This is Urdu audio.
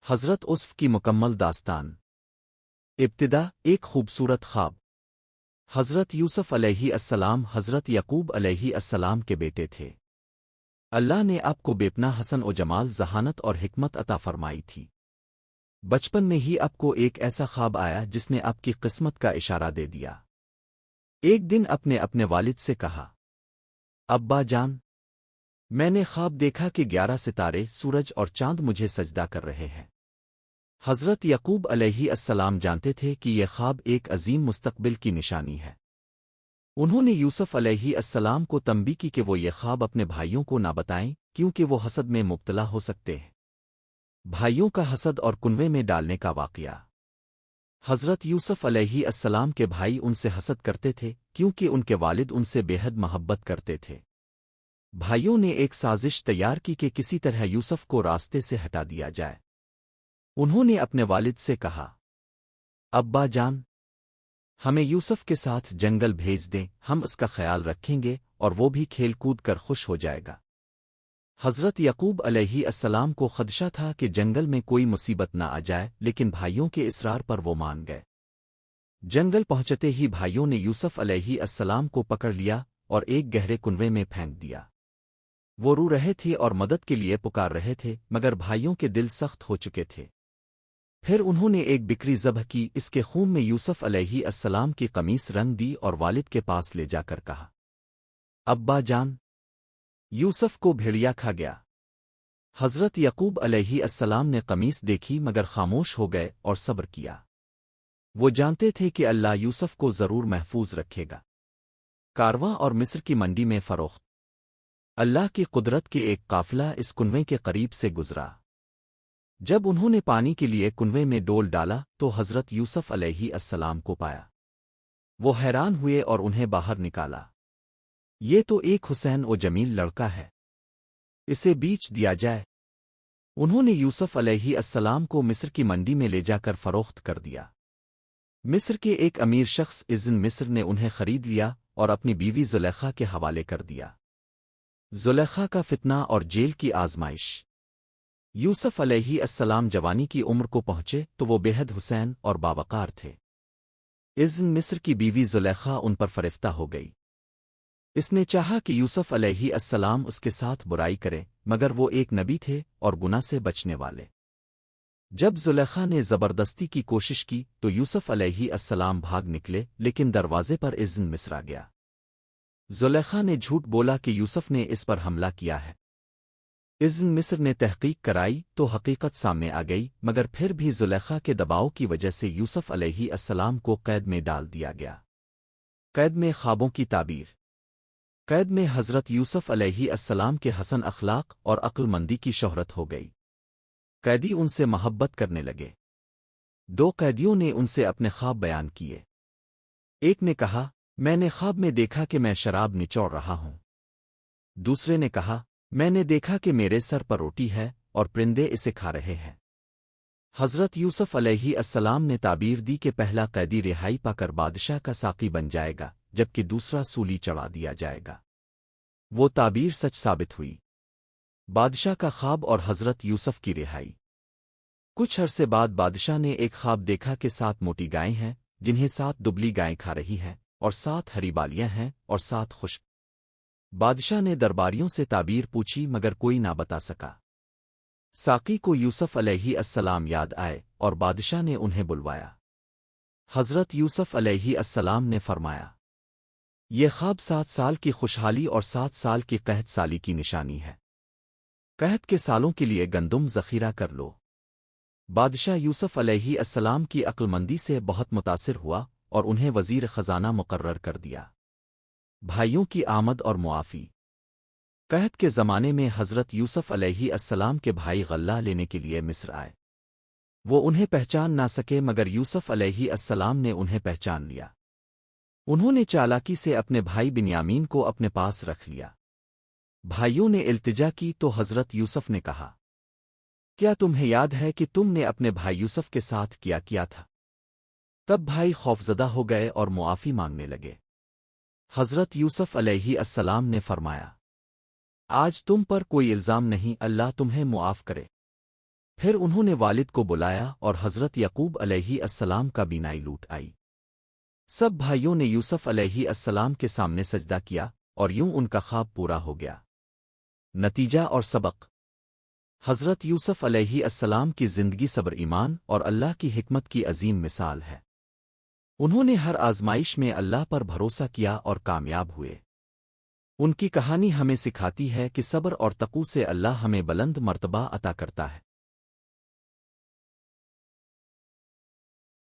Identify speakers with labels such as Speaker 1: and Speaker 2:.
Speaker 1: حضرت یوسف کی مکمل داستان۔ ابتدا ایک خوبصورت خواب۔ حضرت یوسف علیہ السلام حضرت یعقوب علیہ السلام کے بیٹے تھے۔ اللہ نے آپ کو بے حسن و جمال، ذہانت اور حکمت عطا فرمائی تھی۔ بچپن میں ہی آپ کو ایک ایسا خواب آیا جس نے آپ کی قسمت کا اشارہ دے دیا۔ ایک دن اپنے والد سے کہا، ابا جان، میں نے خواب دیکھا کہ 11 ستارے، سورج اور چاند مجھے سجدہ کر رہے ہیں۔ حضرت یعقوب علیہ السلام جانتے تھے کہ یہ خواب ایک عظیم مستقبل کی نشانی ہے۔ انہوں نے یوسف علیہ السلام کو تنبیہ کی کہ وہ یہ خواب اپنے بھائیوں کو نہ بتائیں، کیونکہ وہ حسد میں مبتلا ہو سکتے ہیں۔ بھائیوں کا حسد اور کنویں میں ڈالنے کا واقعہ۔ حضرت یوسف علیہ السلام کے بھائی ان سے حسد کرتے تھے کیونکہ ان کے والد ان سے بے حد محبت کرتے تھے۔ بھائیوں نے ایک سازش تیار کی کہ کسی طرح یوسف کو راستے سے ہٹا دیا جائے۔ انہوں نے اپنے والد سے کہا، ابا جان، ہمیں یوسف کے ساتھ جنگل بھیج دیں، ہم اس کا خیال رکھیں گے اور وہ بھی کھیل کود کر خوش ہو جائے گا۔ حضرت یعقوب علیہ السلام کو خدشہ تھا کہ جنگل میں کوئی مصیبت نہ آ جائے، لیکن بھائیوں کے اصرار پر وہ مان گئے۔ جنگل پہنچتے ہی بھائیوں نے یوسف علیہ السلام کو پکڑ لیا اور ایک گہرے کنویں میں پھینک دیا۔ وہ رو رہے تھے اور مدد کے لیے پکار رہے تھے، مگر بھائیوں کے دل سخت ہو چکے تھے۔ پھر انہوں نے ایک بکری ذبح کی، اس کے خون میں یوسف علیہ السلام کی قمیص رنگ دی اور والد کے پاس لے جا کر کہا، ابا جان، یوسف کو بھیڑیا کھا گیا۔ حضرت یعقوب علیہ السلام نے قمیص دیکھی مگر خاموش ہو گئے اور صبر کیا۔ وہ جانتے تھے کہ اللہ یوسف کو ضرور محفوظ رکھے گا۔ کارواں اور مصر کی منڈی میں فروخت۔ اللہ کی قدرت کے ایک قافلہ اس کنویں کے قریب سے گزرا۔ جب انہوں نے پانی کے لیے کنویں میں ڈول ڈالا تو حضرت یوسف علیہ السلام کو پایا۔ وہ حیران ہوئے اور انہیں باہر نکالا۔ یہ تو ایک حسین و جمیل لڑکا ہے، اسے بیچ دیا جائے۔ انہوں نے یوسف علیہ السلام کو مصر کی منڈی میں لے جا کر فروخت کر دیا۔ مصر کے ایک امیر شخص اذن مصر نے انہیں خرید لیا اور اپنی بیوی زلیخا کے حوالے کر دیا۔ زلیخا کا فتنہ اور جیل کی آزمائش۔ یوسف علیہ السلام جوانی کی عمر کو پہنچے تو وہ بے حد حسین اور باوقار تھے۔ اذن مصر کی بیوی زلیخا ان پر فریفتہ ہو گئی۔ اس نے چاہا کہ یوسف علیہ السلام اس کے ساتھ برائی کرے، مگر وہ ایک نبی تھے اور گناہ سے بچنے والے۔ جب زلیخا نے زبردستی کی کوشش کی تو یوسف علیہ السلام بھاگ نکلے، لیکن دروازے پر اذن مصر آ گیا۔ زلیخا نے جھوٹ بولا کہ یوسف نے اس پر حملہ کیا ہے۔ اذن مصر نے تحقیق کرائی تو حقیقت سامنے آ گئی، مگر پھر بھی زلیخا کے دباؤ کی وجہ سے یوسف علیہ السلام کو قید میں ڈال دیا گیا۔ قید میں خوابوں کی تعبیر۔ قید میں حضرت یوسف علیہ السلام کے حسن اخلاق اور عقل مندی کی شہرت ہو گئی۔ قیدی ان سے محبت کرنے لگے۔ 2 قیدیوں نے ان سے اپنے خواب بیان کیے۔ ایک نے کہا، میں نے خواب میں دیکھا کہ میں شراب نچوڑ رہا ہوں۔ دوسرے نے کہا، میں نے دیکھا کہ میرے سر پر روٹی ہے اور پرندے اسے کھا رہے ہیں۔ حضرت یوسف علیہ السلام نے تعبیر دی کہ پہلا قیدی رہائی پا کر بادشاہ کا ساقی بن جائے گا، جبکہ دوسرا سولی چڑھا دیا جائے گا۔ وہ تعبیر سچ ثابت ہوئی۔ بادشاہ کا خواب اور حضرت یوسف کی رہائی۔ کچھ عرصے بعد بادشاہ نے ایک خواب دیکھا کہ 7 موٹی گائیں ہیں جنہیں 7 دبلی گائیں کھا رہی ہیں، اور 7 ہری بالیاں ہیں اور 7 خشک۔ بادشاہ نے درباریوں سے تعبیر پوچھی مگر کوئی نہ بتا سکا۔ ساقی کو یوسف علیہ السلام یاد آئے اور بادشاہ نے انہیں بلوایا۔ حضرت یوسف علیہ السلام نے فرمایا، یہ خواب 7 سال کی خوشحالی اور 7 سال کی قحط سالی کی نشانی ہے۔ قحط کے سالوں کے لیے گندم ذخیرہ کر لو۔ بادشاہ یوسف علیہ السلام کی عقل مندی سے بہت متاثر ہوا اور انہیں وزیر خزانہ مقرر کر دیا۔ بھائیوں کی آمد اور معافی۔ قحط کے زمانے میں حضرت یوسف علیہ السلام کے بھائی غلہ لینے کے لیے مصر آئے۔ وہ انہیں پہچان نہ سکے مگر یوسف علیہ السلام نے انہیں پہچان لیا۔ انہوں نے چالاکی سے اپنے بھائی بنیامین کو اپنے پاس رکھ لیا۔ بھائیوں نے التجا کی تو حضرت یوسف نے کہا، کیا تمہیں یاد ہے کہ تم نے اپنے بھائی یوسف کے ساتھ کیا تھا؟ تب بھائی خوفزدہ ہو گئے اور معافی مانگنے لگے۔ حضرت یوسف علیہ السلام نے فرمایا، آج تم پر کوئی الزام نہیں، اللہ تمہیں معاف کرے۔ پھر انہوں نے والد کو بلایا اور حضرت یعقوب علیہ السلام کا بینائی لوٹ آئی۔ سب بھائیوں نے یوسف علیہ السلام کے سامنے سجدہ کیا اور یوں ان کا خواب پورا ہو گیا۔ نتیجہ اور سبق: حضرت یوسف علیہ السلام کی زندگی صبر، ایمان اور اللہ کی حکمت کی عظیم مثال ہے۔ انہوں نے ہر آزمائش میں اللہ پر بھروسہ کیا اور کامیاب ہوئے۔ ان کی کہانی ہمیں سکھاتی ہے کہ صبر اور تقوی سے اللہ ہمیں بلند مرتبہ عطا کرتا ہے۔